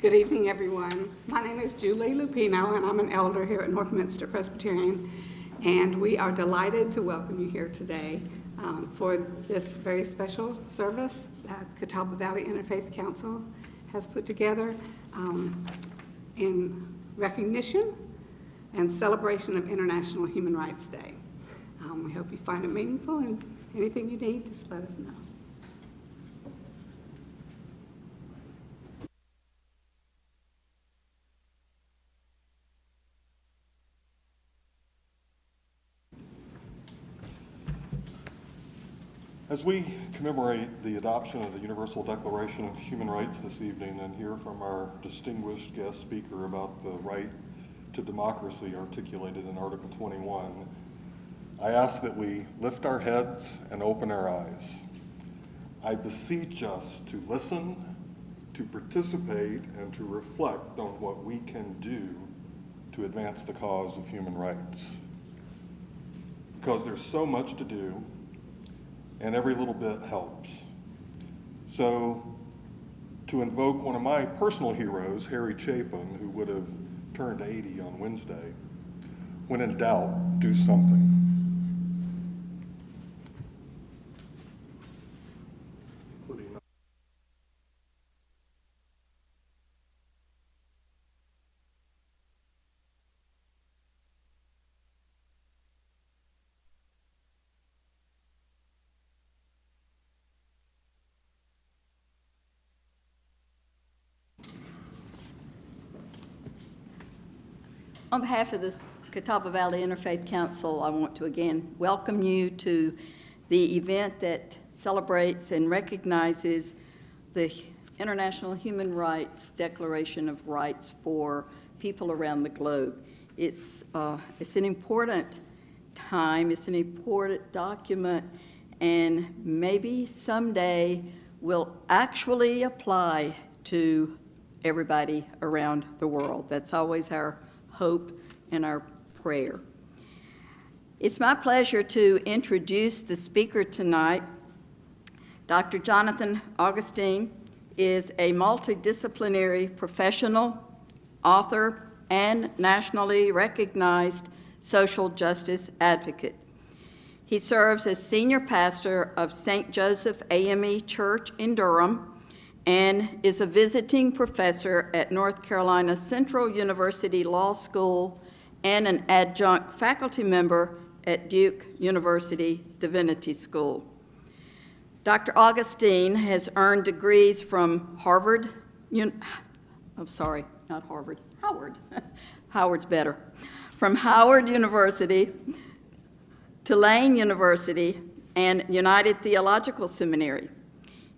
Good evening, everyone. My name is Julie Lupino, and I'm an elder here at Northminster Presbyterian, and we are delighted to welcome you here today for this very special service that Catawba Valley Interfaith Council has put together in recognition and celebration of International Human Rights Day. We hope you find it meaningful, and anything you need, just let us know. As we commemorate the adoption of the Universal Declaration of Human Rights this evening and hear from our distinguished guest speaker about the right to democracy articulated in Article 21, I ask that we lift our heads and open our eyes. I beseech us to listen, to participate, and to reflect on what we can do to advance the cause of human rights. Because there's so much to do, and every little bit helps. So, to invoke one of my personal heroes, Harry Chapin, who would have turned 80 on Wednesday, when in doubt, do something. On behalf of the Catawba Valley Interfaith Council, I want to again welcome you to the event that celebrates and recognizes the International Human Rights Declaration of Rights for people around the globe. It's an important time, it's an important document, and maybe someday will actually apply to everybody around the world. That's always our hope and our prayer. It's my pleasure to introduce the speaker tonight. Dr. Jonathan Augustine is a multidisciplinary professional, author, and nationally recognized social justice advocate. He serves as senior pastor of St. Joseph AME Church in Durham and is a visiting professor at North Carolina Central University Law School and an adjunct faculty member at Duke University Divinity School. Dr. Augustine has earned degrees from Howard's better, from Howard University, Tulane University, and United Theological Seminary.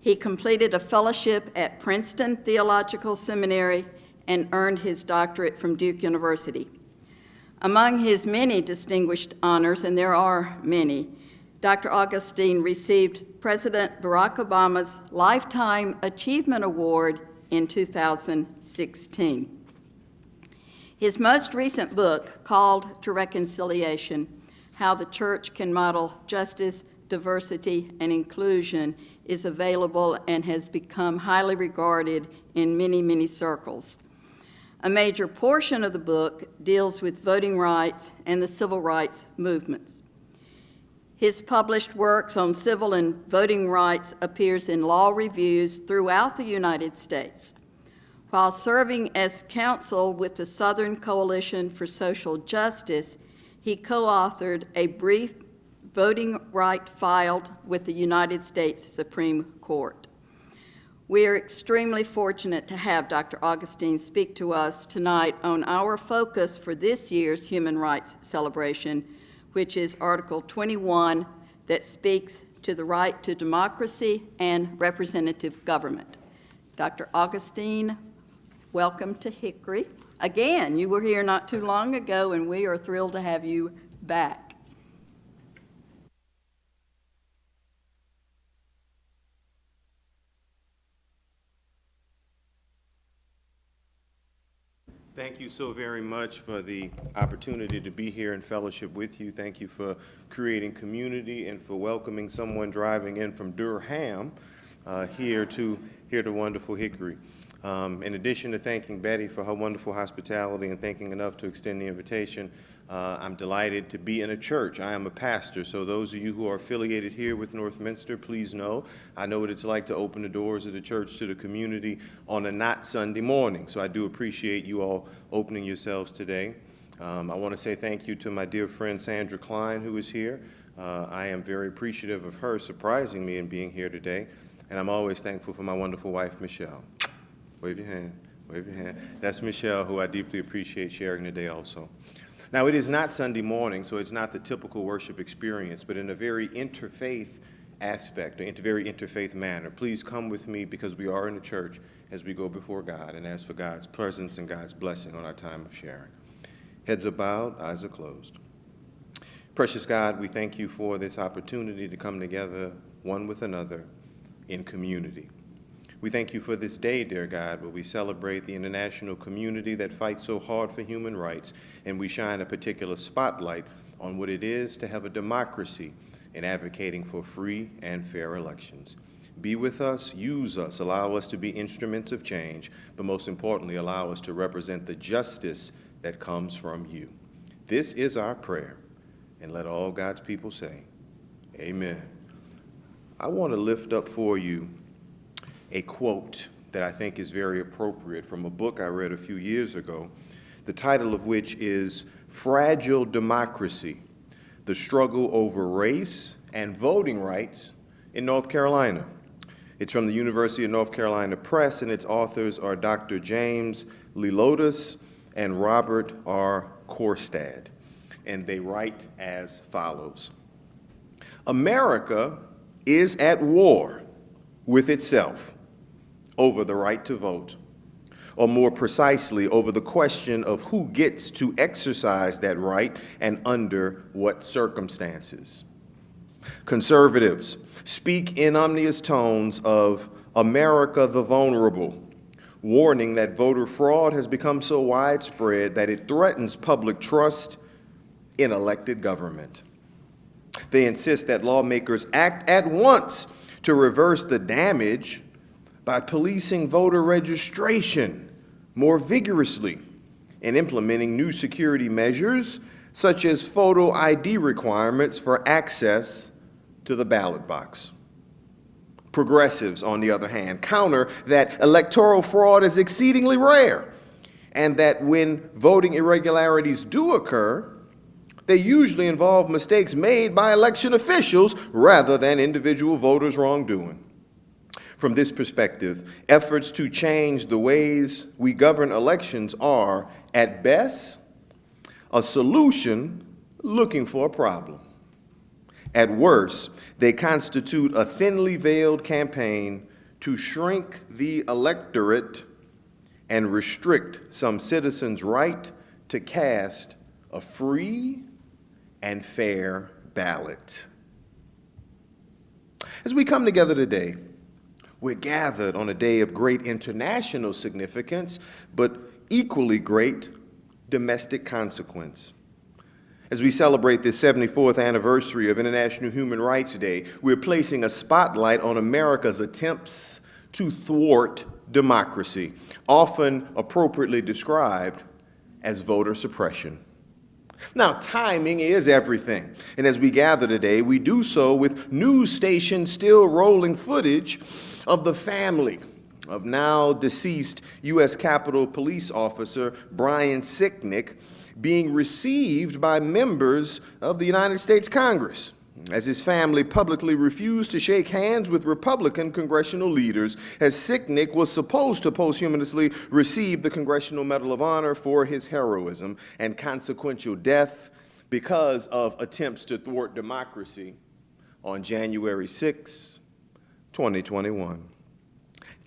He completed a fellowship at Princeton Theological Seminary and earned his doctorate from Duke University. Among his many distinguished honors, and there are many, Dr. Augustine received President Barack Obama's Lifetime Achievement Award in 2016. His most recent book, called To Reconciliation: How the Church Can Model Justice, Diversity, and Inclusion, is available and has become highly regarded in many, many circles. A major portion of the book deals with voting rights and the civil rights movements. His published works on civil and voting rights appears in law reviews throughout the United States. While serving as counsel with the Southern Coalition for Social Justice, he co-authored a brief voting right filed with the United States Supreme Court. We are extremely fortunate to have Dr. Augustine speak to us tonight on our focus for this year's Human Rights Celebration, which is Article 21, that speaks to the right to democracy and representative government. Dr. Augustine, welcome to Hickory. Again, you were here not too long ago, and we are thrilled to have you back. Thank you so very much for the opportunity to be here in fellowship with you. Thank you for creating community and for welcoming someone driving in from Durham here to wonderful Hickory. In addition to thanking Betty for her wonderful hospitality and thanking enough to extend the invitation, I'm delighted to be in a church. I am a pastor, so those of you who are affiliated here with Northminster, please know, I know what it's like to open the doors of the church to the community on a not Sunday morning, so I do appreciate you all opening yourselves today. I want to say thank you to my dear friend Sandra Klein, who is here. I am very appreciative of her surprising me and being here today, and I'm always thankful for my wonderful wife, Michelle. Wave your hand, wave your hand. That's Michelle, who I deeply appreciate sharing today also. Now, it is not Sunday morning, so it's not the typical worship experience, but in a very interfaith aspect, a very interfaith manner. Please come with me, because we are in the church, as we go before God and ask for God's presence and God's blessing on our time of sharing. Heads are bowed, eyes are closed. Precious God, we thank you for this opportunity to come together one with another in community. We thank you for this day, dear God, where we celebrate the international community that fights so hard for human rights, and we shine a particular spotlight on what it is to have a democracy in advocating for free and fair elections. Be with us, use us, allow us to be instruments of change, but most importantly, allow us to represent the justice that comes from you. This is our prayer, and let all God's people say, amen. I want to lift up for you a quote that I think is very appropriate from a book I read a few years ago, the title of which is Fragile Democracy, The Struggle Over Race and Voting Rights in North Carolina. It's from the University of North Carolina Press, and its authors are Dr. James Lelotus and Robert R. Korstad, and they write as follows. America is at war with itself over the right to vote, or more precisely, over the question of who gets to exercise that right and under what circumstances. Conservatives speak in ominous tones of America the vulnerable, warning that voter fraud has become so widespread that it threatens public trust in elected government. They insist that lawmakers act at once to reverse the damage by policing voter registration more vigorously and implementing new security measures such as photo ID requirements for access to the ballot box. Progressives, on the other hand, counter that electoral fraud is exceedingly rare and that when voting irregularities do occur, they usually involve mistakes made by election officials rather than individual voters' wrongdoing. From this perspective, efforts to change the ways we govern elections are, at best, a solution looking for a problem. At worst, they constitute a thinly veiled campaign to shrink the electorate and restrict some citizens' right to cast a free and fair ballot. As we come together today, we're gathered on a day of great international significance, but equally great domestic consequence. As we celebrate this 74th anniversary of International Human Rights Day, we're placing a spotlight on America's attempts to thwart democracy, often appropriately described as voter suppression. Now, timing is everything, and as we gather today, we do so with news stations still rolling footage of the family of now deceased U.S. Capitol Police Officer Brian Sicknick being received by members of the United States Congress, as his family publicly refused to shake hands with Republican congressional leaders, as Sicknick was supposed to posthumously receive the Congressional Medal of Honor for his heroism and consequential death because of attempts to thwart democracy on January 6, 2021.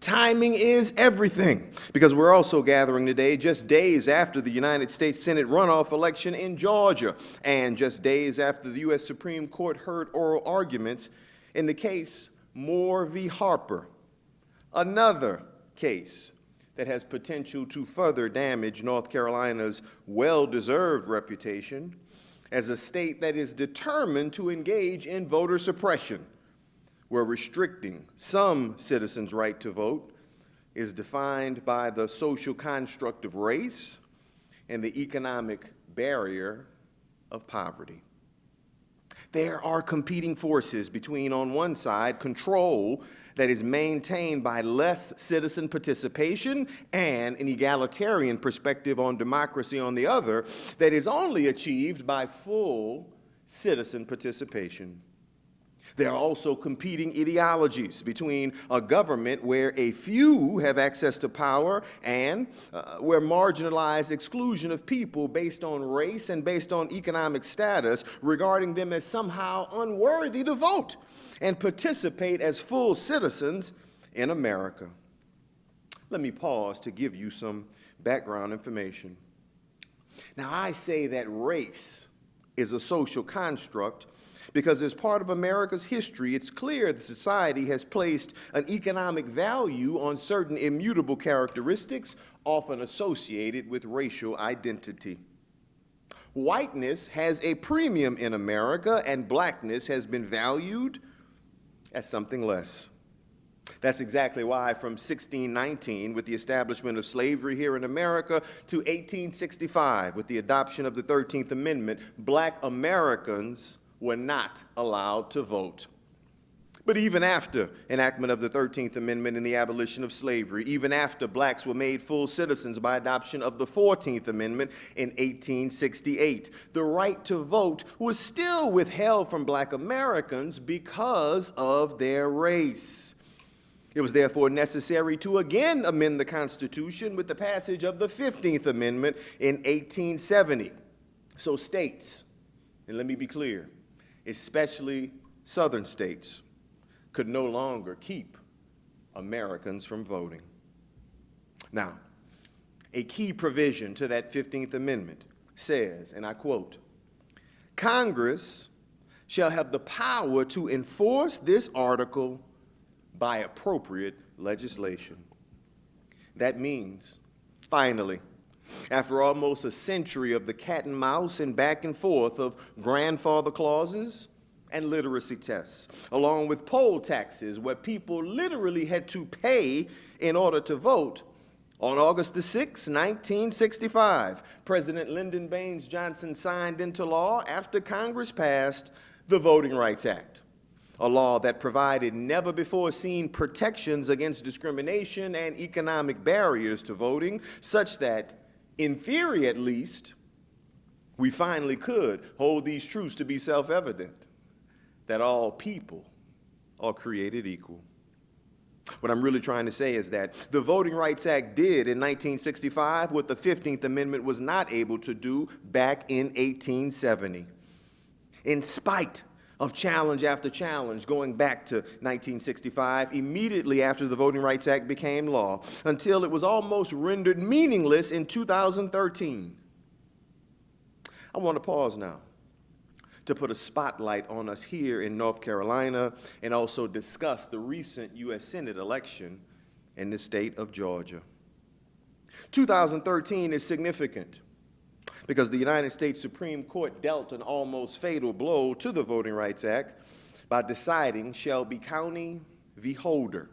Timing is everything, because we're also gathering today just days after the United States Senate runoff election in Georgia, and just days after the U.S. Supreme Court heard oral arguments in the case Moore v. Harper, another case that has potential to further damage North Carolina's well-deserved reputation as a state that is determined to engage in voter suppression, where restricting some citizens' right to vote is defined by the social construct of race and the economic barrier of poverty. There are competing forces between, on one side, control that is maintained by less citizen participation and an egalitarian perspective on democracy on the other that is only achieved by full citizen participation. There are also competing ideologies between a government where a few have access to power and where marginalized exclusion of people based on race and based on economic status, regarding them as somehow unworthy to vote and participate as full citizens in America. Let me pause to give you some background information. Now, I say that race is a social construct because as part of America's history, it's clear that society has placed an economic value on certain immutable characteristics often associated with racial identity. Whiteness has a premium in America, and blackness has been valued as something less. That's exactly why from 1619, with the establishment of slavery here in America, to 1865, with the adoption of the 13th Amendment, black Americans were not allowed to vote. But even after enactment of the 13th Amendment and the abolition of slavery, even after blacks were made full citizens by adoption of the 14th Amendment in 1868, the right to vote was still withheld from black Americans because of their race. It was therefore necessary to again amend the Constitution with the passage of the 15th Amendment in 1870. So states, and let me be clear, especially southern states, could no longer keep Americans from voting. Now, a key provision to that 15th Amendment says, and I quote, "Congress shall have the power to enforce this article by appropriate legislation." That means, finally, after almost a century of the cat and mouse and back and forth of grandfather clauses and literacy tests, along with poll taxes where people literally had to pay in order to vote, on August the 6th, 1965, President Lyndon Baines Johnson signed into law after Congress passed the Voting Rights Act, a law that provided never-before-seen protections against discrimination and economic barriers to voting, such that, in theory at least, we finally could hold these truths to be self-evident, that all people are created equal. What I'm really trying to say is that the Voting Rights Act did in 1965 what the 15th Amendment was not able to do back in 1870. In spite of challenge after challenge going back to 1965, immediately after the Voting Rights Act became law, until it was almost rendered meaningless in 2013. I want to pause now to put a spotlight on us here in North Carolina and also discuss the recent U.S. Senate election in the state of Georgia. 2013 is significant because the United States Supreme Court dealt an almost fatal blow to the Voting Rights Act by deciding Shelby County v. Holder,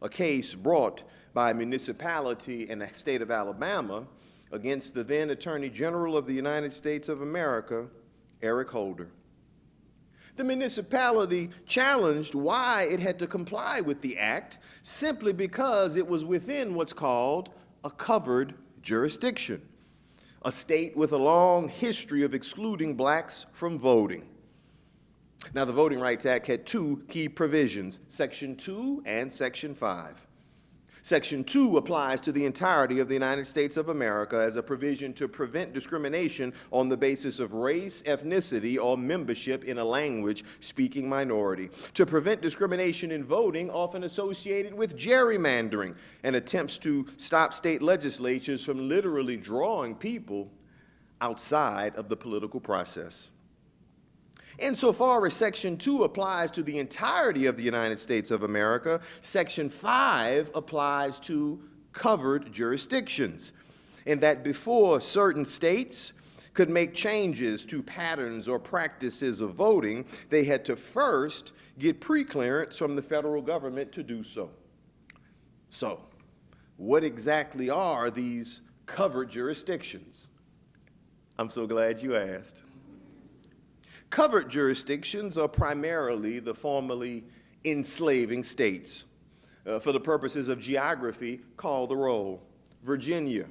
a case brought by a municipality in the state of Alabama against the then Attorney General of the United States of America, Eric Holder. The municipality challenged why it had to comply with the act simply because it was within what's called a covered jurisdiction, a state with a long history of excluding blacks from voting. Now, the Voting Rights Act had two key provisions, Section 2 and Section 5. Section 2 applies to the entirety of the United States of America as a provision to prevent discrimination on the basis of race, ethnicity, or membership in a language-speaking minority, to prevent discrimination in voting often associated with gerrymandering and attempts to stop state legislatures from literally drawing people outside of the political process. Insofar as Section 2 applies to the entirety of the United States of America, Section 5 applies to covered jurisdictions, in that before certain states could make changes to patterns or practices of voting, they had to first get pre-clearance from the federal government to do so. So, what exactly are these covered jurisdictions? I'm so glad you asked. Covered jurisdictions are primarily the formerly enslaving states. For the purposes of geography, call the roll. Virginia,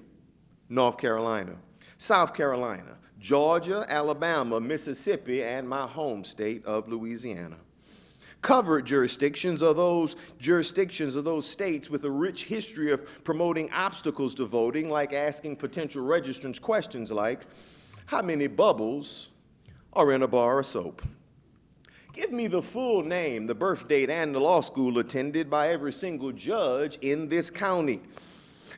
North Carolina, South Carolina, Georgia, Alabama, Mississippi, and my home state of Louisiana. Covered jurisdictions are those states with a rich history of promoting obstacles to voting, like asking potential registrants questions like, how many bubbles are in a bar of soap? Give me the full name, the birth date, and the law school attended by every single judge in this county.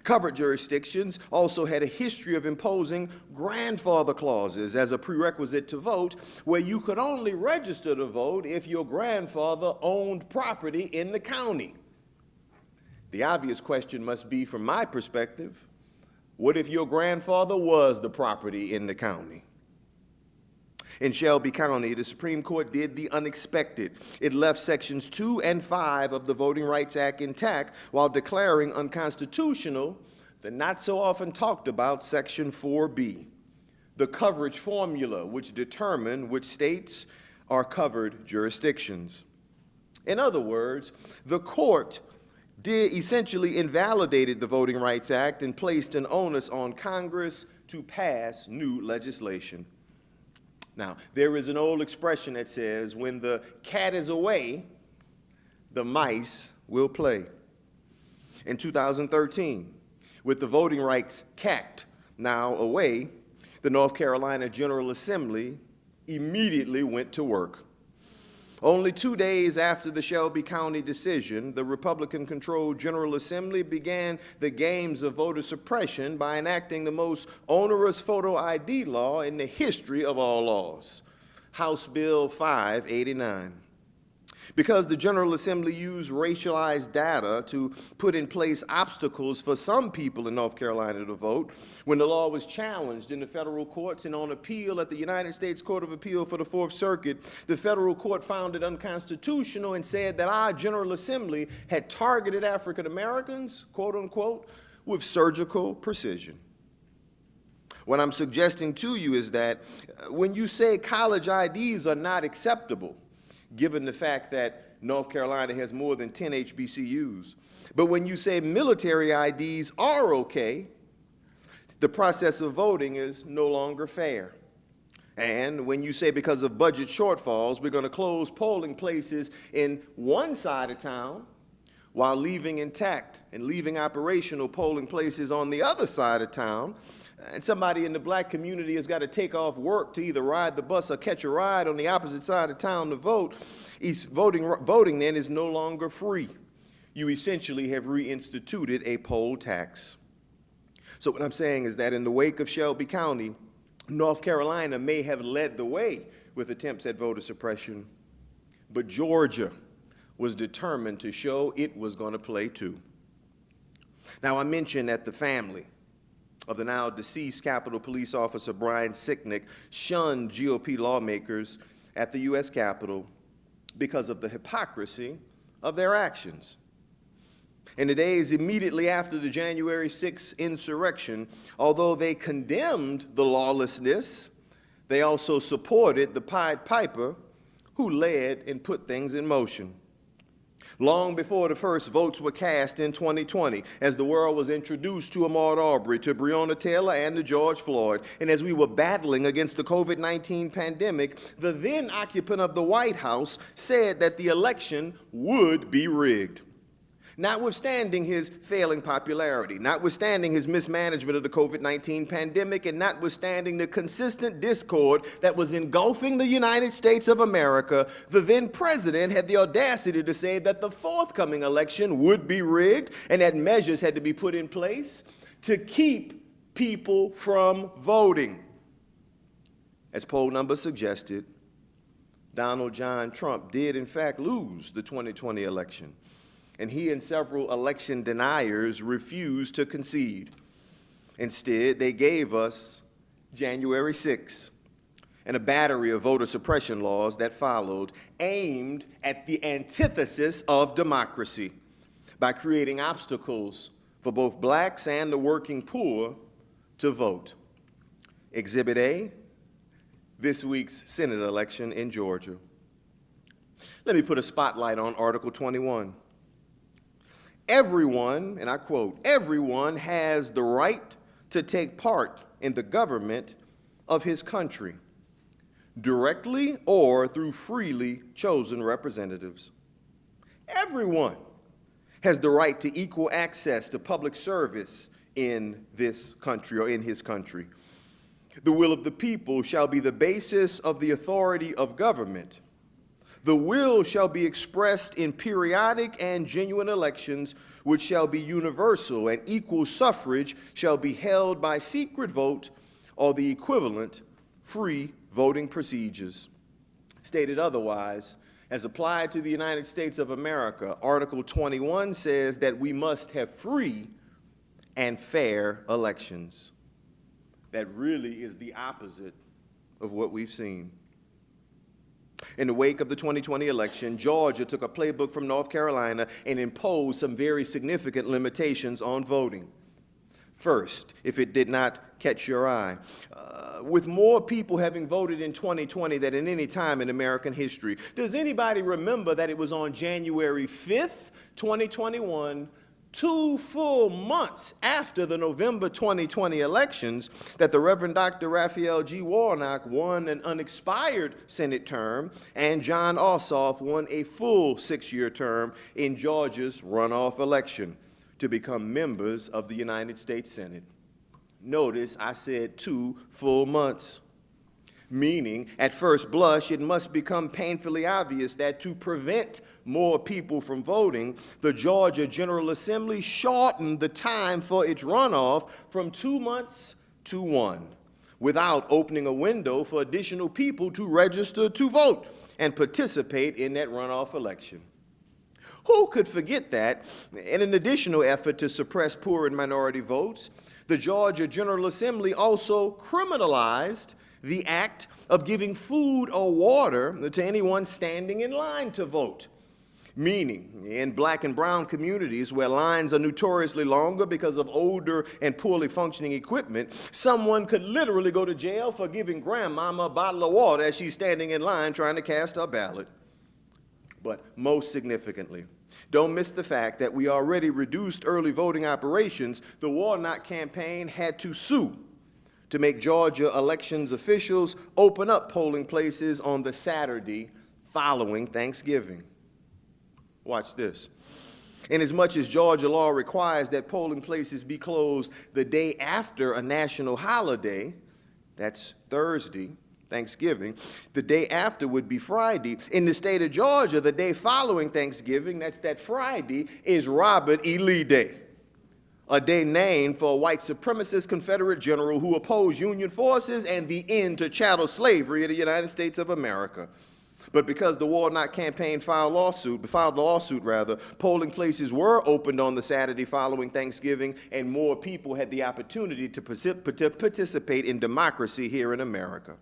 Covered jurisdictions also had a history of imposing grandfather clauses as a prerequisite to vote, where you could only register to vote if your grandfather owned property in the county. The obvious question must be, from my perspective, what if your grandfather was the property in the county? In Shelby County, the Supreme Court did the unexpected. It left Sections 2 and 5 of the Voting Rights Act intact while declaring unconstitutional the not so often talked about Section 4B, the coverage formula which determined which states are covered jurisdictions. In other words, the court essentially invalidated the Voting Rights Act and placed an onus on Congress to pass new legislation. Now, there is an old expression that says, when the cat is away, the mice will play. In 2013, with the Voting Rights Act now away, the North Carolina General Assembly immediately went to work. Only 2 days after the Shelby County decision, the Republican-controlled General Assembly began the games of voter suppression by enacting the most onerous photo ID law in the history of all laws, House Bill 589. Because the General Assembly used racialized data to put in place obstacles for some people in North Carolina to vote, when the law was challenged in the federal courts and on appeal at the United States Court of Appeal for the Fourth Circuit, the federal court found it unconstitutional and said that our General Assembly had targeted African Americans, quote unquote, with surgical precision. What I'm suggesting to you is that when you say college IDs are not acceptable, given the fact that North Carolina has more than 10 HBCUs. But when you say military IDs are okay, the process of voting is no longer fair. And when you say because of budget shortfalls, we're going to close polling places in one side of town while leaving intact and leaving operational polling places on the other side of town, and somebody in the black community has got to take off work to either ride the bus or catch a ride on the opposite side of town to vote, voting then is no longer free. You essentially have reinstituted a poll tax. So what I'm saying is that in the wake of Shelby County, North Carolina may have led the way with attempts at voter suppression, but Georgia was determined to show it was going to play too. Now, I mentioned that the family of the now deceased Capitol Police Officer Brian Sicknick shunned GOP lawmakers at the U.S. Capitol because of the hypocrisy of their actions. In the days immediately after the January 6th insurrection, although they condemned the lawlessness, they also supported the Pied Piper who led and put things in motion. Long before the first votes were cast in 2020, as the world was introduced to Ahmaud Arbery, to Breonna Taylor, and to George Floyd, and as we were battling against the COVID-19 pandemic, the then occupant of the White House said that the election would be rigged. Notwithstanding his failing popularity, notwithstanding his mismanagement of the COVID-19 pandemic, and notwithstanding the consistent discord that was engulfing the United States of America, the then president had the audacity to say that the forthcoming election would be rigged and that measures had to be put in place to keep people from voting. As poll numbers suggested, Donald John Trump did in fact lose the 2020 election, and he and several election deniers refused to concede. Instead, they gave us January 6th, and a battery of voter suppression laws that followed, aimed at the antithesis of democracy by creating obstacles for both blacks and the working poor to vote. Exhibit A, this week's Senate election in Georgia. Let me put a spotlight on Article 21. Everyone, and I quote, everyone has the right to take part in the government of his country, directly or through freely chosen representatives. Everyone has the right to equal access to public service in this country or in his country. The will of the people shall be the basis of the authority of government. The will shall be expressed in periodic and genuine elections, which shall be universal, and equal suffrage shall be held by secret vote or the equivalent free voting procedures. Stated otherwise, as applied to the United States of America, Article 21 says that we must have free and fair elections. That really is the opposite of what we've seen. In the wake of the 2020 election, Georgia took a playbook from North Carolina and imposed some very significant limitations on voting. First, if it did not catch your eye, with more people having voted in 2020 than in any time in American history, does anybody remember that it was on January 5th, 2021, 2 full months after the November 2020 elections, that the Reverend Dr. Raphael G. Warnock won an unexpired Senate term and John Ossoff won a full 6-year term in Georgia's runoff election to become members of the United States Senate. Notice I said 2 full months, meaning at first blush it must become painfully obvious that to prevent more people from voting, the Georgia General Assembly shortened the time for its runoff from 2 months to 1, without opening a window for additional people to register to vote and participate in that runoff election. Who could forget that, in an additional effort to suppress poor and minority votes, the Georgia General Assembly also criminalized the act of giving food or water to anyone standing in line to vote. Meaning, in black and brown communities where lines are notoriously longer because of older and poorly functioning equipment, someone could literally go to jail for giving grandmama a bottle of water as she's standing in line trying to cast her ballot. But most significantly, don't miss the fact that we already reduced early voting operations. The Warnock campaign had to sue to make Georgia elections officials open up polling places on the Saturday following Thanksgiving. Watch this. Inasmuch as Georgia law requires that polling places be closed the day after a national holiday, that's Thursday, Thanksgiving, the day after would be Friday. In the state of Georgia, the day following Thanksgiving, that's that Friday, is Robert E. Lee Day, a day named for a white supremacist Confederate general who opposed Union forces and the end to chattel slavery in the United States of America. But because the Warnock campaign filed a lawsuit, polling places were opened on the Saturday following Thanksgiving, and more people had the opportunity to participate in democracy here in America.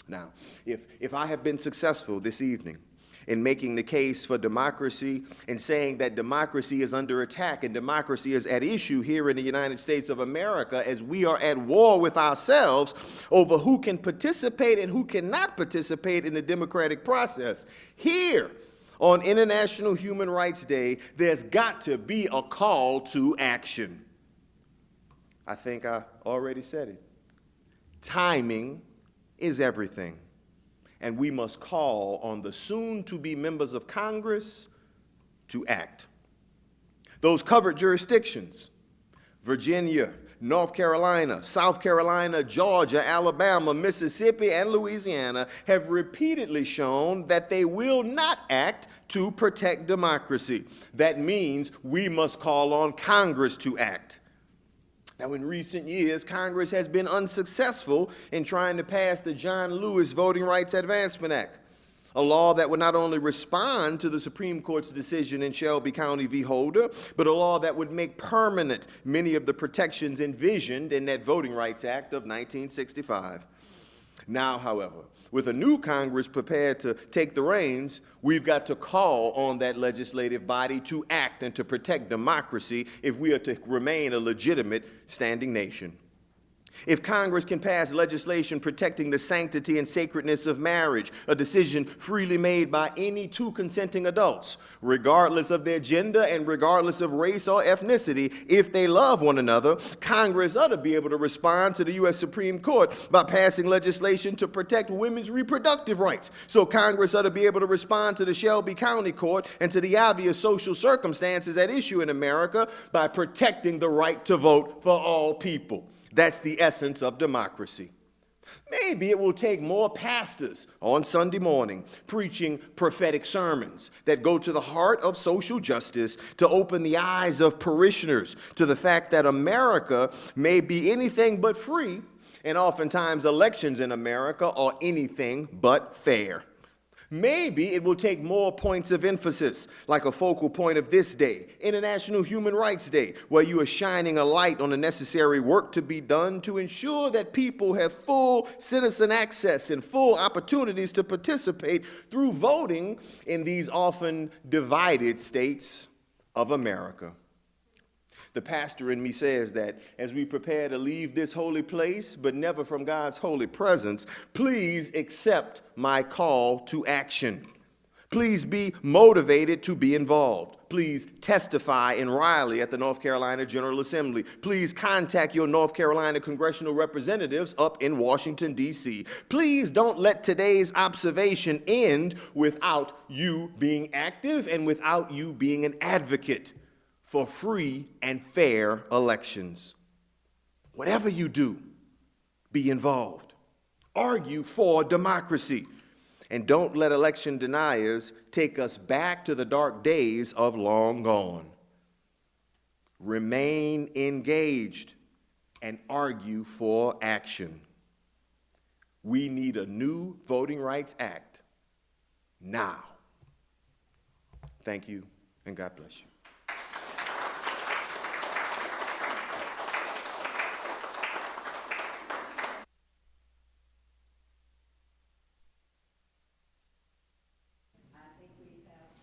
Now, if I have been successful this evening in making the case for democracy and saying that democracy is under attack and democracy is at issue here in the United States of America as we are at war with ourselves over who can participate and who cannot participate in the democratic process, here on International Human Rights Day, there's got to be a call to action. I think I already said it. Timing is everything. And we must call on the soon-to-be members of Congress to act. Those covered jurisdictions, Virginia, North Carolina, South Carolina, Georgia, Alabama, Mississippi, and Louisiana, have repeatedly shown that they will not act to protect democracy. That means we must call on Congress to act. Now, in recent years, Congress has been unsuccessful in trying to pass the John Lewis Voting Rights Advancement Act, a law that would not only respond to the Supreme Court's decision in Shelby County v. Holder, but a law that would make permanent many of the protections envisioned in that Voting Rights Act of 1965. Now, however, with a new Congress prepared to take the reins, we've got to call on that legislative body to act and to protect democracy if we are to remain a legitimate standing nation. If Congress can pass legislation protecting the sanctity and sacredness of marriage, a decision freely made by any two consenting adults, regardless of their gender and regardless of race or ethnicity, if they love one another, Congress ought to be able to respond to the U.S. Supreme Court by passing legislation to protect women's reproductive rights. So Congress ought to be able to respond to the Shelby County Court and to the obvious social circumstances at issue in America by protecting the right to vote for all people. That's the essence of democracy. Maybe it will take more pastors on Sunday morning preaching prophetic sermons that go to the heart of social justice to open the eyes of parishioners to the fact that America may be anything but free, and oftentimes elections in America are anything but fair. Maybe it will take more points of emphasis, like a focal point of this day, International Human Rights Day, where you are shining a light on the necessary work to be done to ensure that people have full citizen access and full opportunities to participate through voting in these often divided states of America. The pastor in me says that as we prepare to leave this holy place, but never from God's holy presence, please accept my call to action. Please be motivated to be involved. Please testify in Raleigh at the North Carolina General Assembly. Please contact your North Carolina congressional representatives up in Washington, D.C. Please don't let today's observation end without you being active and without you being an advocate for free and fair elections. Whatever you do, be involved. Argue for democracy. And don't let election deniers take us back to the dark days of long gone. Remain engaged and argue for action. We need a new Voting Rights Act now. Thank you, and God bless you. I think we have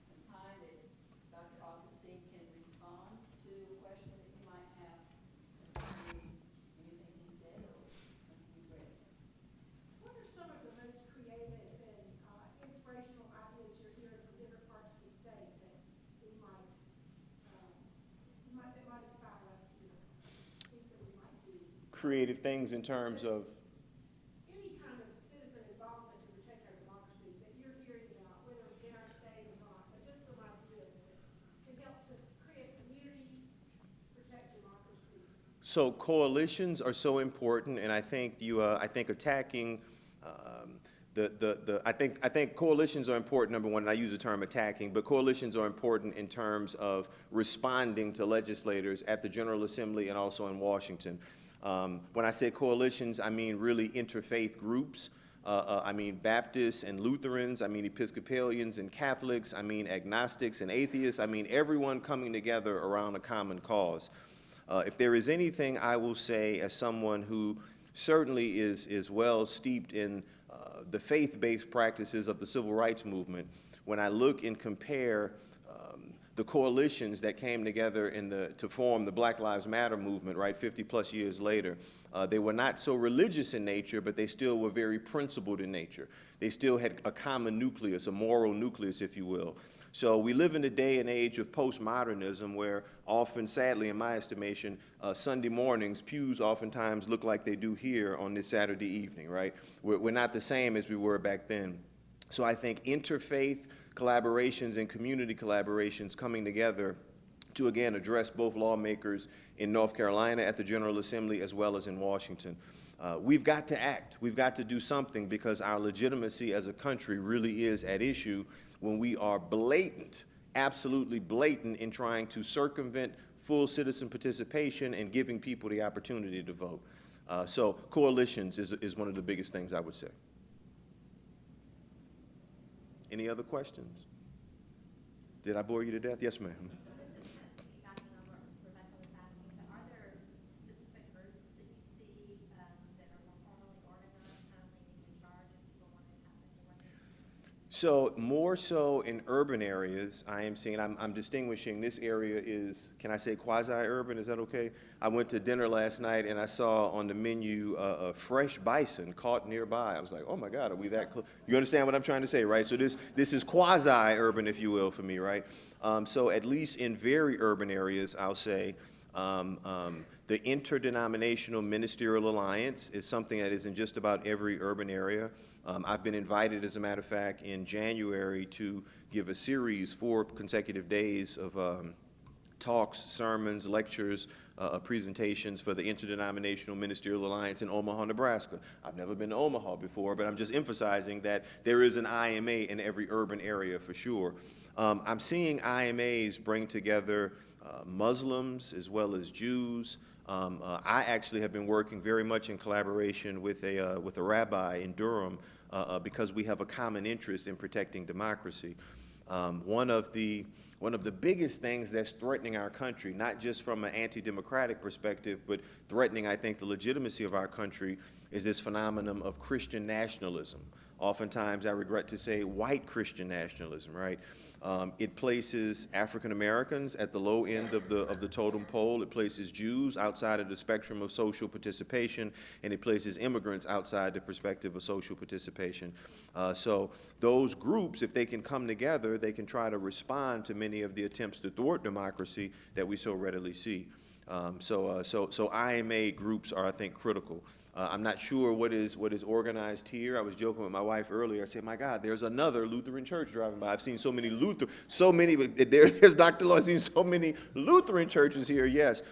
some time that Dr. Augustine can respond to a question that you might have concerning anything he said or something you read. What are some of the most creative and inspirational ideas you're hearing from different parts of the state that we might inspire us here? Things that we might do. Creative things in terms of Any kind of citizen involvement to protect our democracy that you're hearing about, whether it's in our state or not, but just some ideas that can help to create community, protect democracy. So coalitions are so important, and I think I think attacking I think coalitions are important. Number one, and I use the term attacking, but coalitions are important in terms of responding to legislators at the General Assembly and also in Washington. When I say coalitions, I mean really interfaith groups. I mean Baptists and Lutherans, I mean Episcopalians and Catholics, I mean agnostics and atheists, I mean everyone coming together around a common cause. If there is anything I will say as someone who certainly is well steeped in the faith-based practices of the civil rights movement, when I look and compare the coalitions that came together to form the Black Lives Matter movement, right, 50 plus years later, they were not so religious in nature, but they still were very principled in nature. They still had a common nucleus, a moral nucleus, if you will. So we live in a day and age of postmodernism where often, sadly, in my estimation, Sunday mornings, pews oftentimes look like they do here on this Saturday evening, right? We're not the same as we were back then. So I think interfaith collaborations and community collaborations coming together to, again, address both lawmakers in North Carolina at the General Assembly as well as in Washington. We've got to act. We've got to do something because our legitimacy as a country really is at issue when we are blatant, absolutely blatant in trying to circumvent full citizen participation and giving people the opportunity to vote. So coalitions is one of the biggest things I would say. Any other questions? Did I bore you to death? Yes, ma'am. This is kind of piggybacking on what Rebecca was asking, but are there specific groups that you see that are more formally organized, kind of leading the charge if people want to tap into what they're doing? So more so in urban areas, I am seeing, I'm distinguishing, this area is, can I say quasi-urban, is that okay? I went to dinner last night and I saw on the menu a fresh bison caught nearby. I was like, oh my God, are we that close? You understand what I'm trying to say, right? So this is quasi-urban, if you will, for me, right? So at least in very urban areas, I'll say, the Interdenominational Ministerial Alliance is something that is in just about every urban area. I've been invited, as a matter of fact, in January to give a series, 4 consecutive days of talks, sermons, lectures, presentations for the Interdenominational Ministerial Alliance in Omaha, Nebraska. I've never been to Omaha before, but I'm just emphasizing that there is an IMA in every urban area for sure. I'm seeing IMAs bring together Muslims as well as Jews. I actually have been working very much in collaboration with a rabbi in Durham because we have a common interest in protecting democracy. One of the biggest things that's threatening our country, not just from an anti-democratic perspective, but threatening, I think, the legitimacy of our country, is this phenomenon of Christian nationalism. Oftentimes, I regret to say, white Christian nationalism, right? It places African Americans at the low end of the totem pole. It places Jews outside of the spectrum of social participation, and it places immigrants outside the perspective of social participation. So those groups, if they can come together, they can try to respond to many of the attempts to thwart democracy that we so readily see. So IMA groups are, I think, critical. I'm not sure what is organized here. I was joking with my wife earlier. I said, my God, there's another Lutheran church driving by. I've seen so many there's Dr. Law, I've seen so many Lutheran churches here, yes.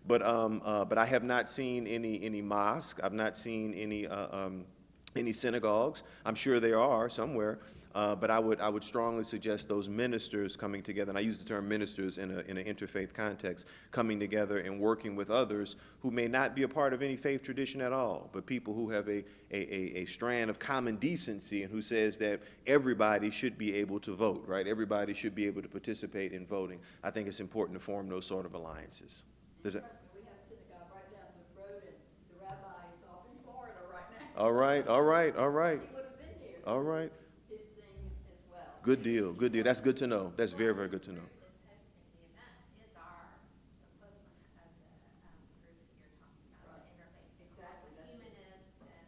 But I have not seen any mosque. I've not seen any synagogues. I'm sure there are somewhere. But I would strongly suggest those ministers coming together, and I use the term ministers in an interfaith context, coming together and working with others who may not be a part of any faith tradition at all, but people who have a strand of common decency and who says that everybody should be able to vote, right? Everybody should be able to participate in voting. I think it's important to form those sort of alliances. Trust me, we have a synagogue right down the road, and the rabbi is off in Florida right now. All right. He would have been here. All right. His thing as well. Good deal. That's good to know. That's very, very good to know. Is hosting the event is our equivalent of the groups that you're talking about, the interfaith, Exactly. humanist, and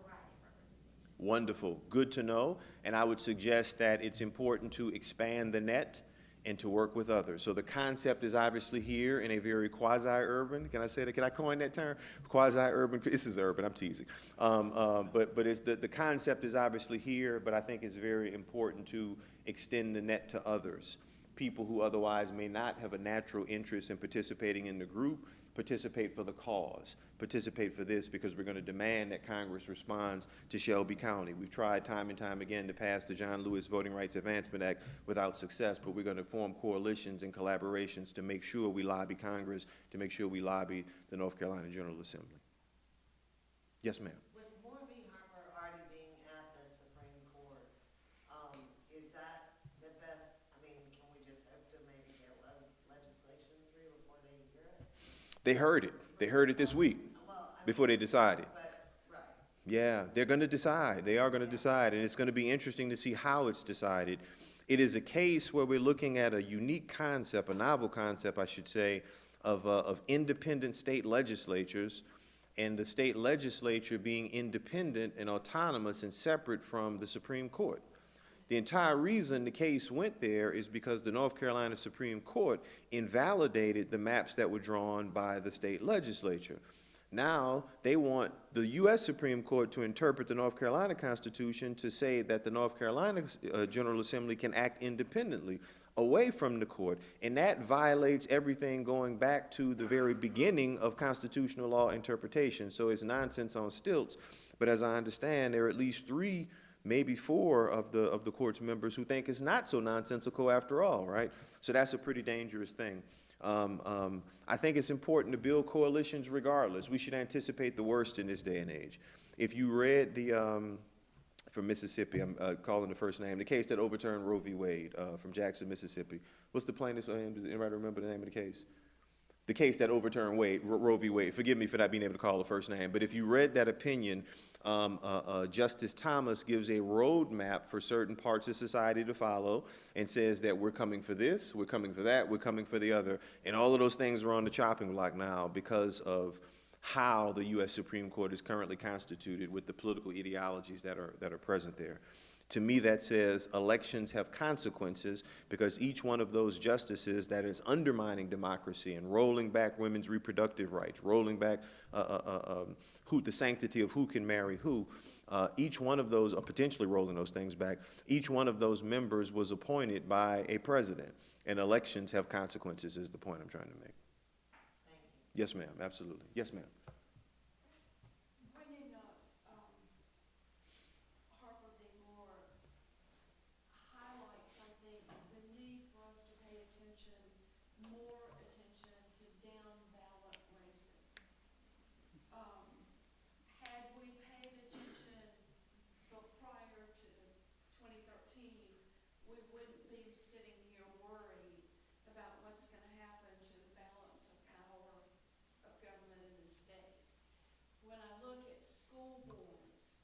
variety of representation. Wonderful. Good to know. And I would suggest that it's important to expand the net and to work with others. So the concept is obviously here in a very quasi-urban, can I say that? Can I coin that term? Quasi-urban, this is urban, I'm teasing. But it's the concept is obviously here, but I think it's very important to extend the net to others. People who otherwise may not have a natural interest in participating in the group, participate for the cause, participate for this, because we're going to demand that Congress responds to Shelby County. We've tried time and time again to pass the John Lewis Voting Rights Advancement Act without success, but we're going to form coalitions and collaborations to make sure we lobby Congress, to make sure we lobby the North Carolina General Assembly. Yes, ma'am. With Moore v. Harper already being at the Supreme Court, is that the best, I mean, can we just hope to maybe get legislation through before they hear it? They heard it. They heard it this week before they decided. Right. Yeah, they're going to decide. They are going to decide, and it's going to be interesting to see how it's decided. It is a case where we're looking at a unique concept, a novel concept, I should say, of independent state legislatures, and the state legislature being independent and autonomous and separate from the Supreme Court. The entire reason the case went there is because the North Carolina Supreme Court invalidated the maps that were drawn by the state legislature. Now, they want the U.S. Supreme Court to interpret the North Carolina Constitution to say that the North Carolina General Assembly can act independently away from the court. And that violates everything going back to the very beginning of constitutional law interpretation. So it's nonsense on stilts. But as I understand, there are at least 3, maybe 4 of the court's members who think it's not so nonsensical after all, right? So that's a pretty dangerous thing. I think it's important to build coalitions regardless. We should anticipate the worst in this day and age. If you read the from Mississippi. I'm calling the first name. The case that overturned Roe v. Wade from Jackson, Mississippi. What's the plaintiff's name? Does anybody remember the name of the case? The case that overturned Roe v. Wade. Forgive me for not being able to call the first name, but if you read that opinion, Justice Thomas gives a roadmap for certain parts of society to follow and says that we're coming for this, we're coming for that, we're coming for the other, and all of those things are on the chopping block now because of how the U.S. Supreme Court is currently constituted with the political ideologies that are present there. To me, that says elections have consequences because each one of those justices that is undermining democracy and rolling back women's reproductive rights, rolling back the sanctity of who can marry who, each one of those, or potentially rolling those things back, each one of those members was appointed by a president. And elections have consequences is the point I'm trying to make. Thank you. Yes, ma'am, absolutely. Yes, ma'am. Bringing up, Harper v. Moore highlights, I think, the need for us to pay attention, more attention to down ballot races. Had we paid attention prior to 2013, we wouldn't be sitting here worried about what's going to happen to the balance of power of government in the state. When I look at school boards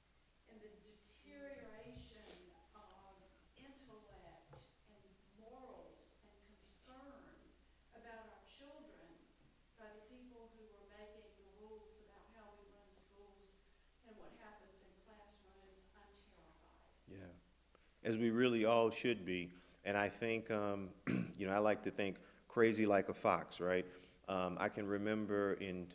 and the deterioration of intellect and morals and concern about our children by the people who are making the rules about how we run schools and what happens in classrooms, I'm terrified. Yeah, as we really all should be. And I think, you know, I like to think crazy like a fox, right? I can remember in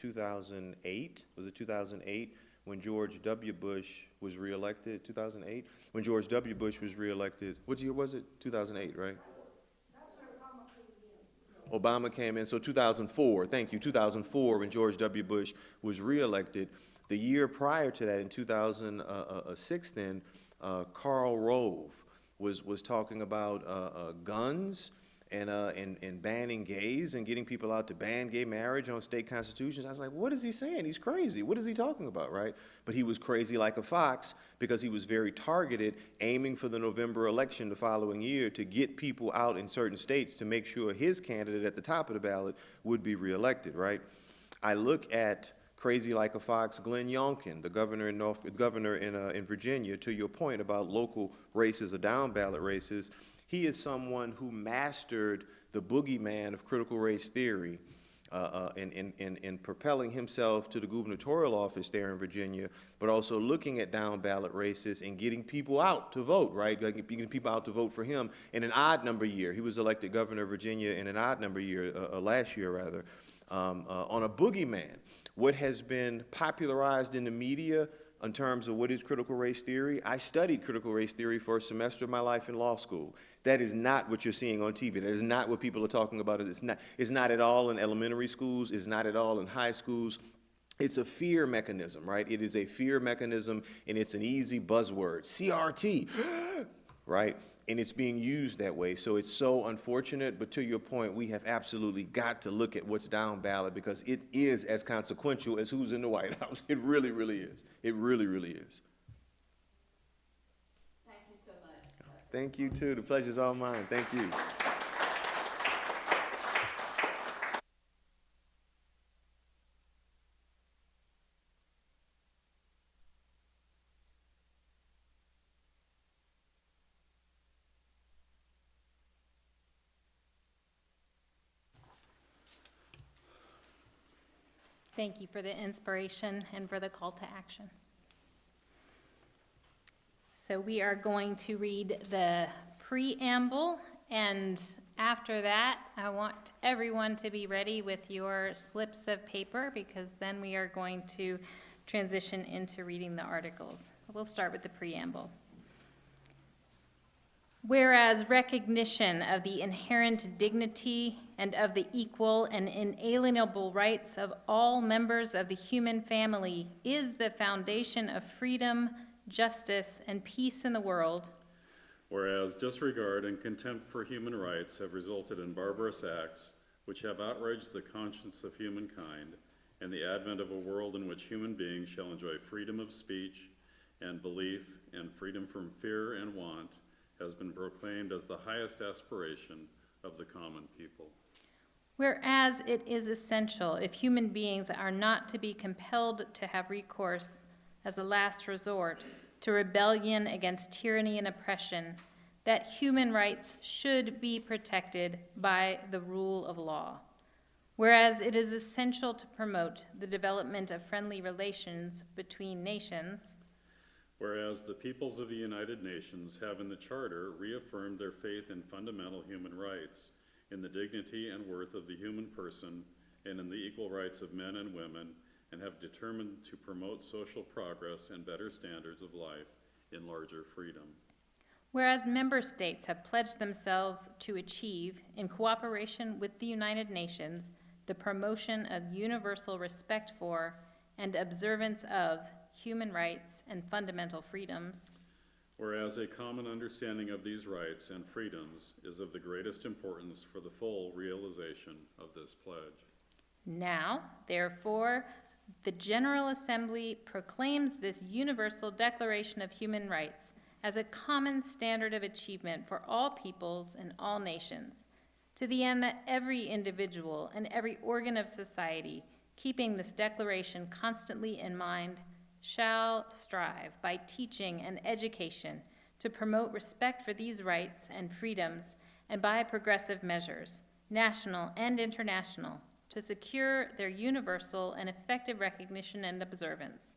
2008, was it 2008, when George W. Bush was reelected, 2008? When George W. Bush was reelected, what year was it? 2008, right? That's where Obama came in. Obama came in, so 2004, thank you, 2004, when George W. Bush was reelected. The year prior to that, in 2006 then, Karl Rove was talking about guns and banning gays and getting people out to ban gay marriage on state constitutions. I was like, what is he saying? He's crazy. What is he talking about, right? But he was crazy like a fox because he was very targeted, aiming for the November election the following year to get people out in certain states to make sure his candidate at the top of the ballot would be reelected, right? I look at crazy like a fox, Glenn Youngkin, the governor in Virginia, to your point about local races or down ballot races. He is someone who mastered the boogeyman of critical race theory in propelling himself to the gubernatorial office there in Virginia, but also looking at down ballot races and getting people out to vote, right? Getting people out to vote for him in an odd number year. He was elected governor of Virginia in an odd number year, last year rather, on a boogeyman. What has been popularized in the media in terms of what is critical race theory, I studied critical race theory for a semester of my life in law school. That is not what you're seeing on TV. That is not what people are talking about. It's not at all in elementary schools. It's not at all in high schools. It's a fear mechanism, right? It is a fear mechanism, and it's an easy buzzword, CRT, right? And it's being used that way. So it's so unfortunate, but to your point, we have absolutely got to look at what's down ballot because it is as consequential as who's in the White House. It really, really is. It really, really is. Thank you so much. Thank you, too. The pleasure's all mine. Thank you. Thank you for the inspiration and for the call to action. So we are going to read the preamble, and after that, I want everyone to be ready with your slips of paper because then we are going to transition into reading the articles. We'll start with the preamble. Whereas recognition of the inherent dignity and of the equal and inalienable rights of all members of the human family is the foundation of freedom, justice, and peace in the world. Whereas disregard and contempt for human rights have resulted in barbarous acts which have outraged the conscience of humankind, and the advent of a world in which human beings shall enjoy freedom of speech and belief, and freedom from fear and want has been proclaimed as the highest aspiration of the common people. Whereas it is essential, if human beings are not to be compelled to have recourse as a last resort to rebellion against tyranny and oppression, that human rights should be protected by the rule of law. Whereas it is essential to promote the development of friendly relations between nations. Whereas the peoples of the United Nations have in the Charter reaffirmed their faith in fundamental human rights, in the dignity and worth of the human person, and in the equal rights of men and women, and have determined to promote social progress and better standards of life in larger freedom. Whereas member states have pledged themselves to achieve, in cooperation with the United Nations, the promotion of universal respect for and observance of human rights and fundamental freedoms. Whereas a common understanding of these rights and freedoms is of the greatest importance for the full realization of this pledge. Now, therefore, the General Assembly proclaims this Universal Declaration of Human Rights as a common standard of achievement for all peoples and all nations, to the end that every individual and every organ of society, keeping this declaration constantly in mind, shall strive by teaching and education to promote respect for these rights and freedoms, and by progressive measures, national and international, to secure their universal and effective recognition and observance,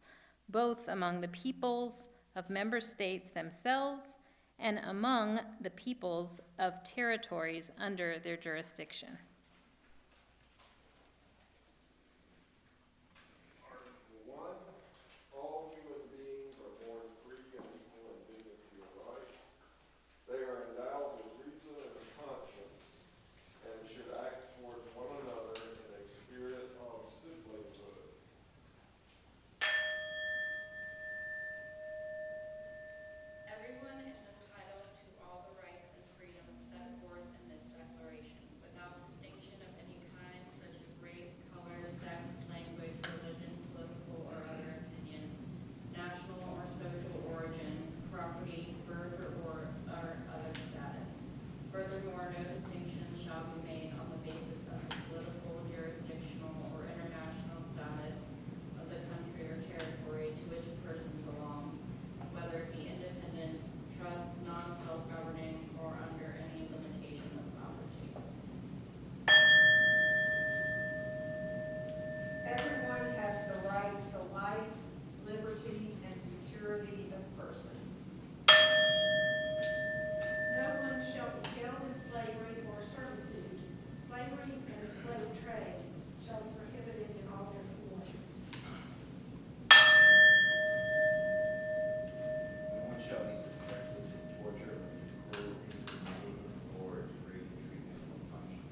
both among the peoples of member states themselves and among the peoples of territories under their jurisdiction. Article 1, all human beings are born free and equal in dignity and rights. They are endowed with reason and conscience and should act towards one another in a spirit of siblinghood. Everyone is entitled to all the rights and freedoms set forth in this declaration, without distinction of any kind, such as race, color, sex, language, religion, political or other opinion, national or social origin, property, birth or other status. Furthermore, no distinction shall be made on the basis of the political, jurisdictional, or international status of the country or territory to which a person belongs, whether it be independent, trust, non-self-governing, or under any limitation of sovereignty. Everyone has the right to life, liberty, and security of person. No one shall be held in slavery or servitude. Slavery and the slave trade shall be prohibited in all their forms. No one shall be subjected to torture, cruel, inhumane, or degrading treatment or punishment.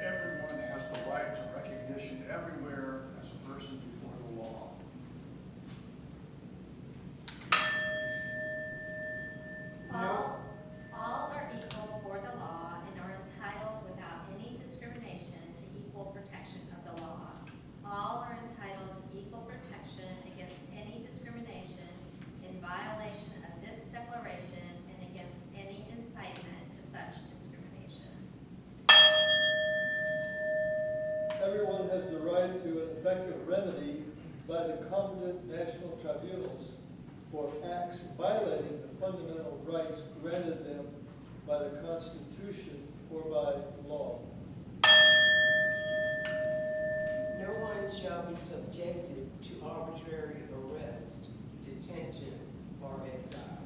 Everyone has the right to recognition everywhere as a person before the law. All are equal before the law and are entitled without any discrimination to equal protection of the law. All are entitled to equal protection against any discrimination in violation of this declaration and against any incitement to such discrimination. Everyone has the right to an effective remedy by the competent national tribunals for acts violating the fundamental rights granted them by the Constitution or by law. No one shall be subjected to arbitrary arrest, detention, or exile.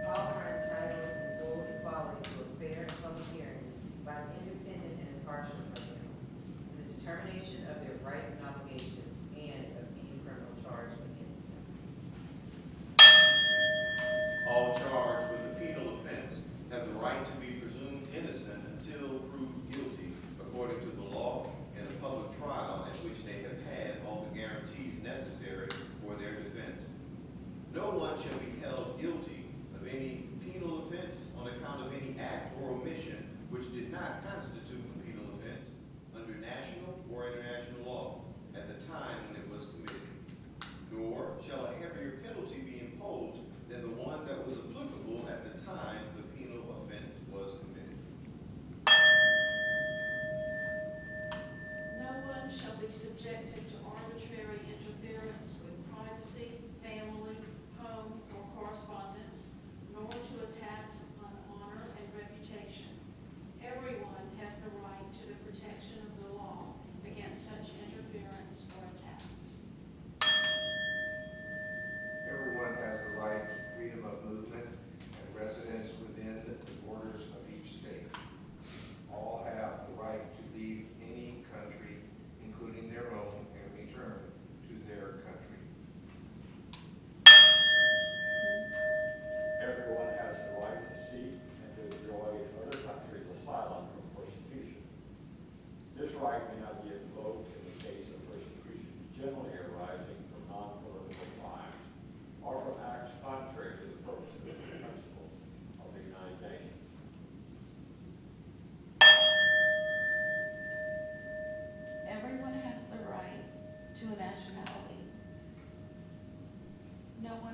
All are entitled in full equality to a fair public hearing by an independent and impartial tribunal, the determination of their rights and obligations, and of any criminal charge against them. All charged with a penal offense have the right to be presumed innocent until proved guilty according to the law in a public trial at which they have had all the guarantees necessary for their defense,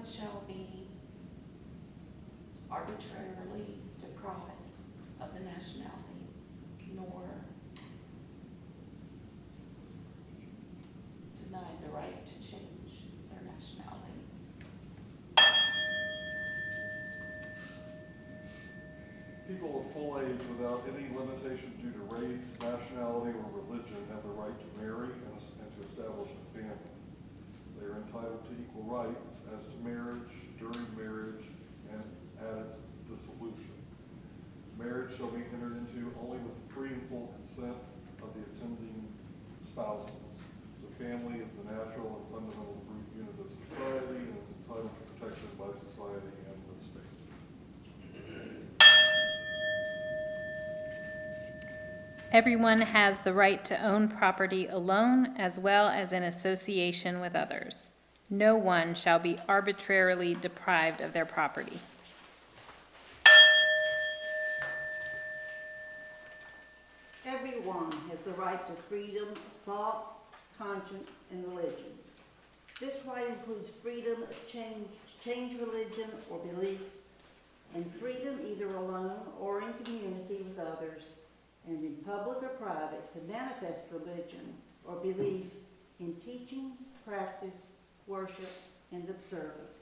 shall be arbitrarily deprived of the nationality, nor denied the right to change their nationality. People of full age without any limitation due to race, nationality, or religion have the right to marry and to establish a family. They are entitled to equal rights as to marriage, during marriage, and at its dissolution. Marriage shall be entered into only with the free and full consent of the attending spouses. The family is the natural and fundamental root unit of society and is entitled to protection by society and the state. Everyone has the right to own property alone as well as in association with others. No one shall be arbitrarily deprived of their property. Everyone has the right to freedom of thought, conscience, and religion. This right includes freedom of change religion or belief, and freedom either alone or in community with others, and in public or private, to manifest religion or belief in teaching, practice, worship, and observance.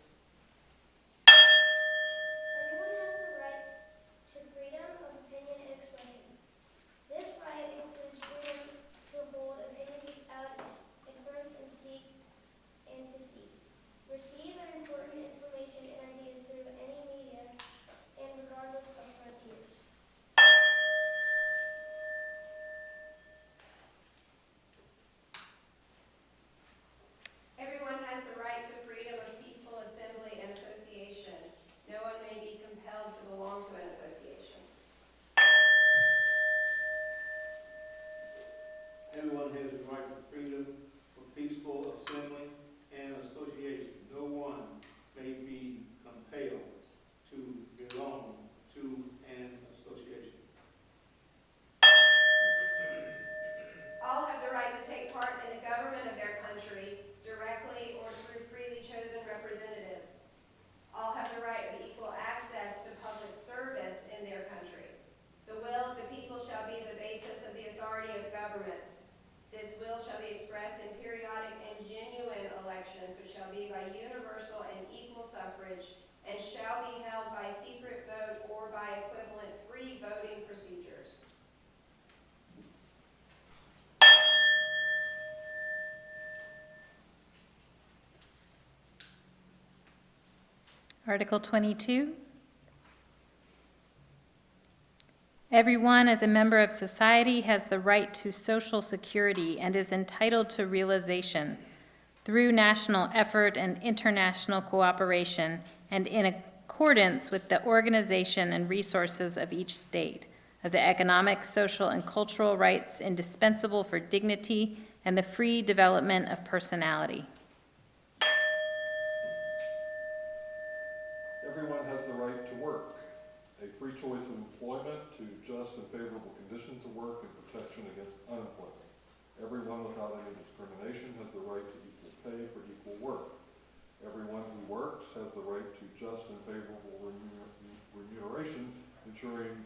Everyone has the right to freedom of opinion and expression. This right includes freedom to hold opinions out of ignorance and to seek, receive important information and ideas through any media and regardless of frontiers. Everyone has the right to freedom of peaceful assembly and association. No one may be compelled to belong to an association. Everyone has the right to freedom for peaceful assembly and association. No one may be compelled to belong to an association. All have the right to take part in the government of their country, directly or through freely chosen representatives. All have the right of equal access to public service in their country. The will of the people shall be the basis of the authority of government. This will shall be expressed in periodic and genuine elections, which shall be by universal and equal suffrage, and shall be held by secret vote or by equivalent free voting procedures. Article 22. Everyone as a member of society has the right to social security and is entitled to realization through national effort and international cooperation and in accordance with the organization and resources of each state, of the economic, social, and cultural rights indispensable for dignity and the free development of personality. Everyone has the right to work, a free choice of employment, to just and favorable conditions of work, and protection against unemployment. Everyone without any discrimination has the right to equal pay for equal work. Everyone who works has the right to just and favorable remuneration, ensuring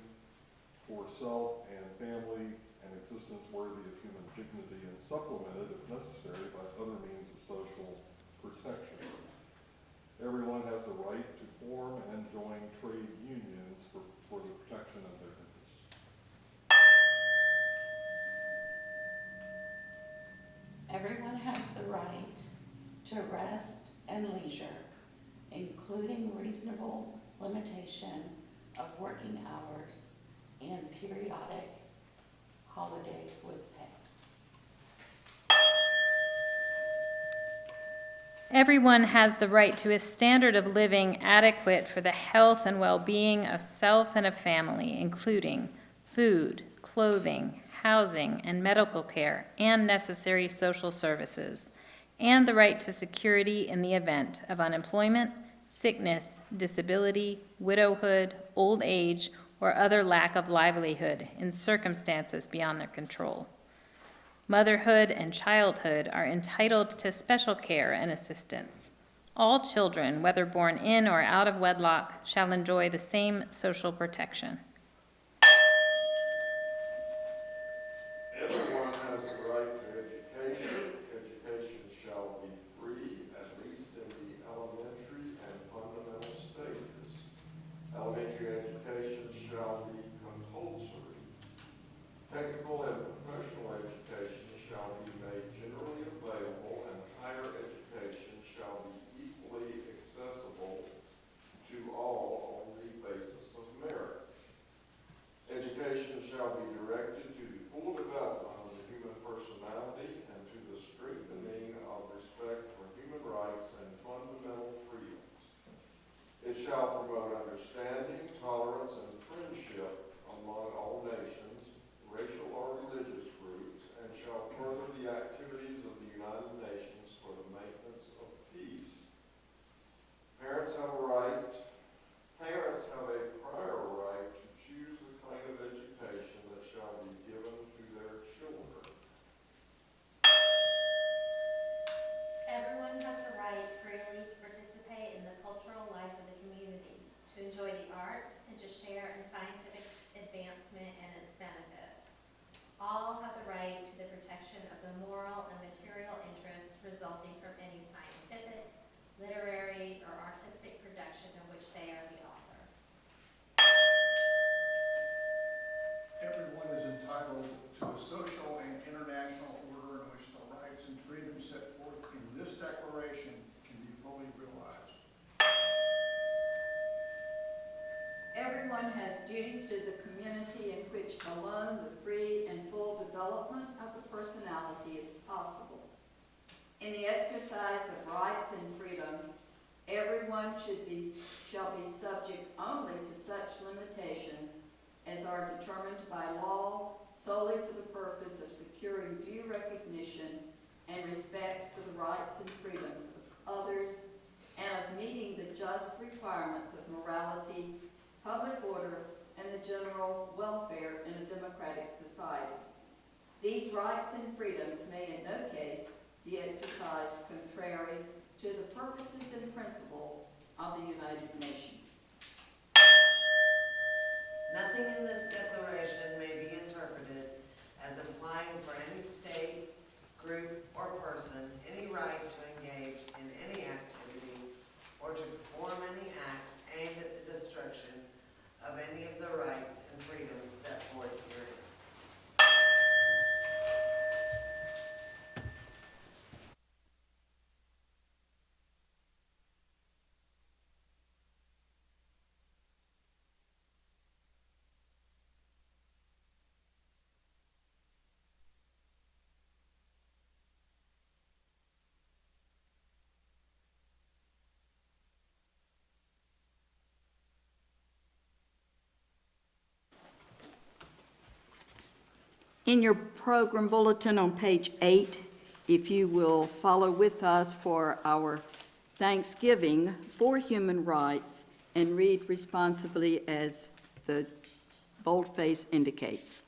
for self and family an existence worthy of human dignity and supplemented, if necessary, by other means of social protection. Everyone has the right to form and join trade unions for the protection of their interests. Everyone has the right to rest and leisure, including reasonable limitation of working hours and periodic holidays with pay. Everyone has the right to a standard of living adequate for the health and well-being of self and of family, including food, clothing, housing, and medical care, and necessary social services, and the right to security in the event of unemployment, sickness, disability, widowhood, old age, or other lack of livelihood in circumstances beyond their control. Motherhood and childhood are entitled to special care and assistance. All children, whether born in or out of wedlock, shall enjoy the same social protection. Everyone has the right to education. Education shall be free, at least in the elementary and fundamental stages. Elementary education shall be compulsory. Technical and professional education shall be made generally available, and higher education shall be equally accessible to all on the basis of merit. Education shall be directed to the full development of the human personality and to the strengthening of respect for human rights and fundamental freedoms. It shall promote understanding, tolerance, and friendship among all nations, racial or religious groups, and shall further the activities of the United Nations for the maintenance of peace. Parents have a prior right to choose the kind of education that shall be given to their children. Everyone has the right freely to participate in the cultural life of the community, to enjoy the arts, and to share in scientific advancement and its benefits. All have the right to the protection of the moral and material interests resulting from any scientific, literary, or artistic production in which they are the author. Everyone is entitled to a social and international order in which the rights and freedoms set forth in this declaration can be fully realized. Everyone has duties to the community in which alone the free and full development of the personality is possible. In the exercise of rights and freedoms, everyone shall be subject only to such limitations as are determined by law solely for the purpose of securing due recognition and respect for the rights and freedoms of others and of meeting the just requirements of morality, public order, and the general welfare in a democratic society. These rights and freedoms may in no case be exercised contrary to the purposes and principles of the United Nations. Nothing in this declaration may be interpreted as implying for any state, group, or person any right to engage in any activity or to perform any act aimed at the destruction of any of the rights and freedoms set forth herein. In your program bulletin on page 8, if you will follow with us for our Thanksgiving for Human Rights and read responsibly as the boldface indicates.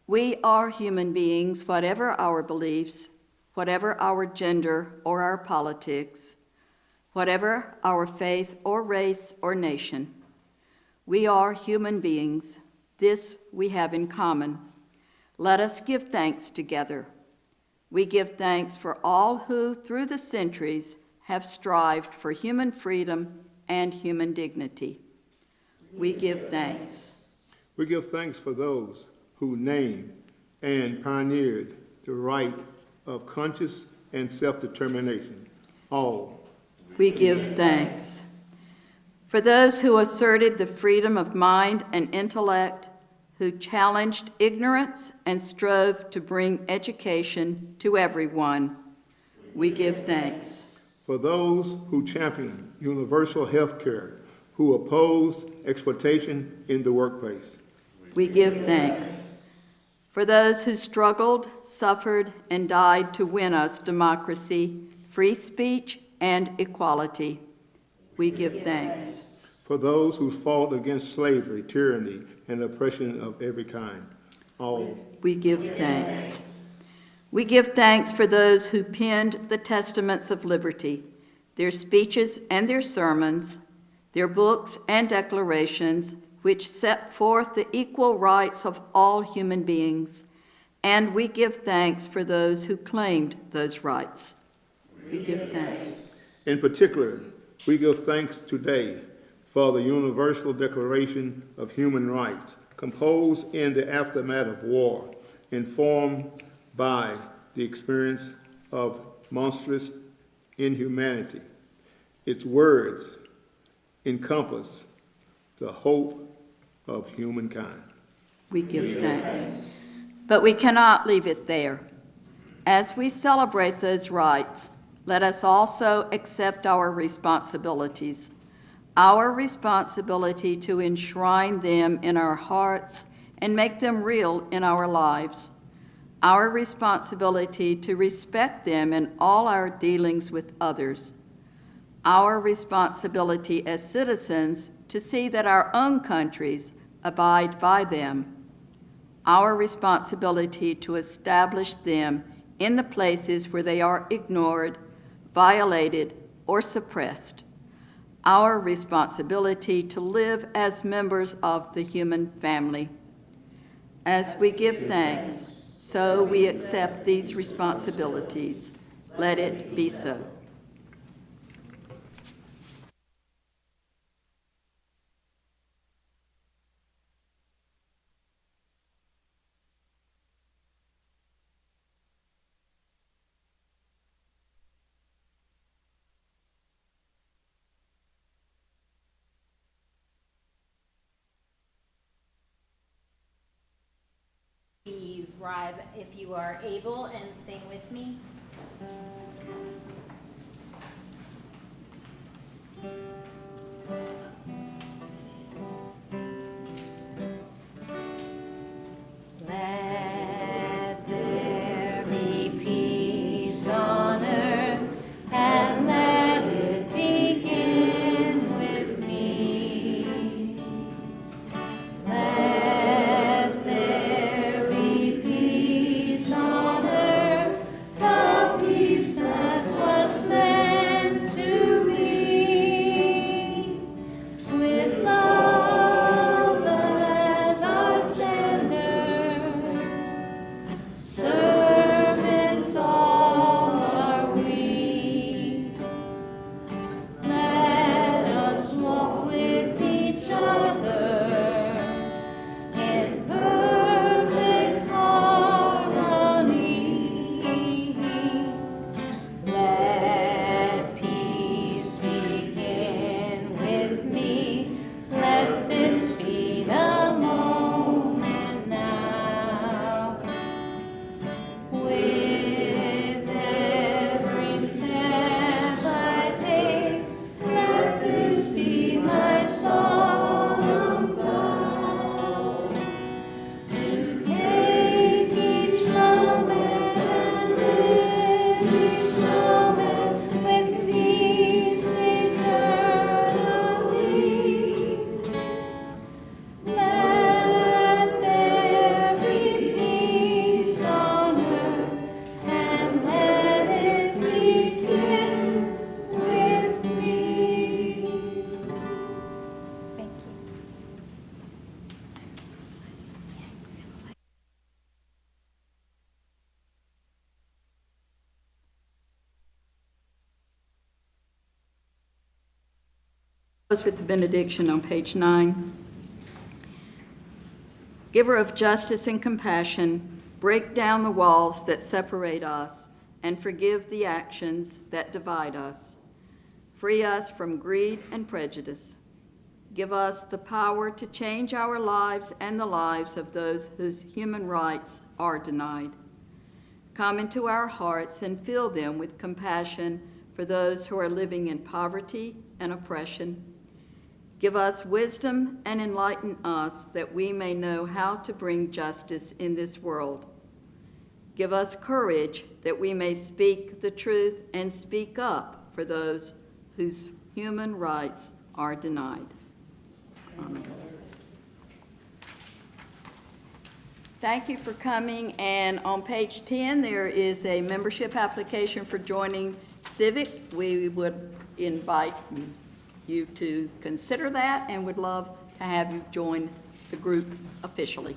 We are human beings, whatever our beliefs, whatever our gender or our politics, whatever our faith or race or nation. We are human beings. This we have in common. Let us give thanks together. We give thanks for all who, through the centuries, have strived for human freedom and human dignity. We give thanks. We give thanks for those who named and pioneered the right of conscious and self-determination. All. We give thanks. For those who asserted the freedom of mind and intellect, who challenged ignorance and strove to bring education to everyone, we give thanks. For those who championed universal health care, who opposed exploitation in the workplace, we give thanks. For those who struggled, suffered, and died to win us democracy, free speech, and equality, we give thanks. For those who fought against slavery, tyranny, and oppression of every kind, all. We give thanks. We give thanks for those who penned the Testaments of Liberty, their speeches and their sermons, their books and declarations, which set forth the equal rights of all human beings, and we give thanks for those who claimed those rights. We give thanks. In particular, we give thanks today for the Universal Declaration of Human Rights, composed in the aftermath of war, informed by the experience of monstrous inhumanity. Its words encompass the hope of humankind. We give thanks. But we cannot leave it there. As we celebrate those rights, let us also accept our responsibilities to enshrine them in our hearts and make them real in our lives, our responsibility to respect them in all our dealings with others, our responsibility as citizens to see that our own countries abide by them, our responsibility to establish them in the places where they are ignored, violated, or suppressed, our responsibility to live as members of the human family. As we give thanks, so we accept these responsibilities. Let it be so. Please rise if you are able and sing with me. Let there be peace on earth, and let it begin with me. Let there be peace on earth, the peace that was meant to be, with love as our standard. Servants all are we. Let us walk with each other in perfect harmony. Let peace begin with me. Let this be the moment now. With every step I take, let this be my solemn vow. To take each moment and live each moment with peace eternally. Let there be peace on earth, and let it begin with me. Thank you. Close with the benediction on page 9. Giver of justice and compassion, break down the walls that separate us and forgive the actions that divide us. Free us from greed and prejudice. Give us the power to change our lives and the lives of those whose human rights are denied. Come into our hearts and fill them with compassion for those who are living in poverty and oppression. Give us wisdom and enlighten us that we may know how to bring justice in this world. Give us courage that we may speak the truth and speak up for those whose human rights are denied. Amen. Thank you for coming, and on page 10, there is a membership application for joining Civic. We would invite you to consider that and would love to have you join the group officially.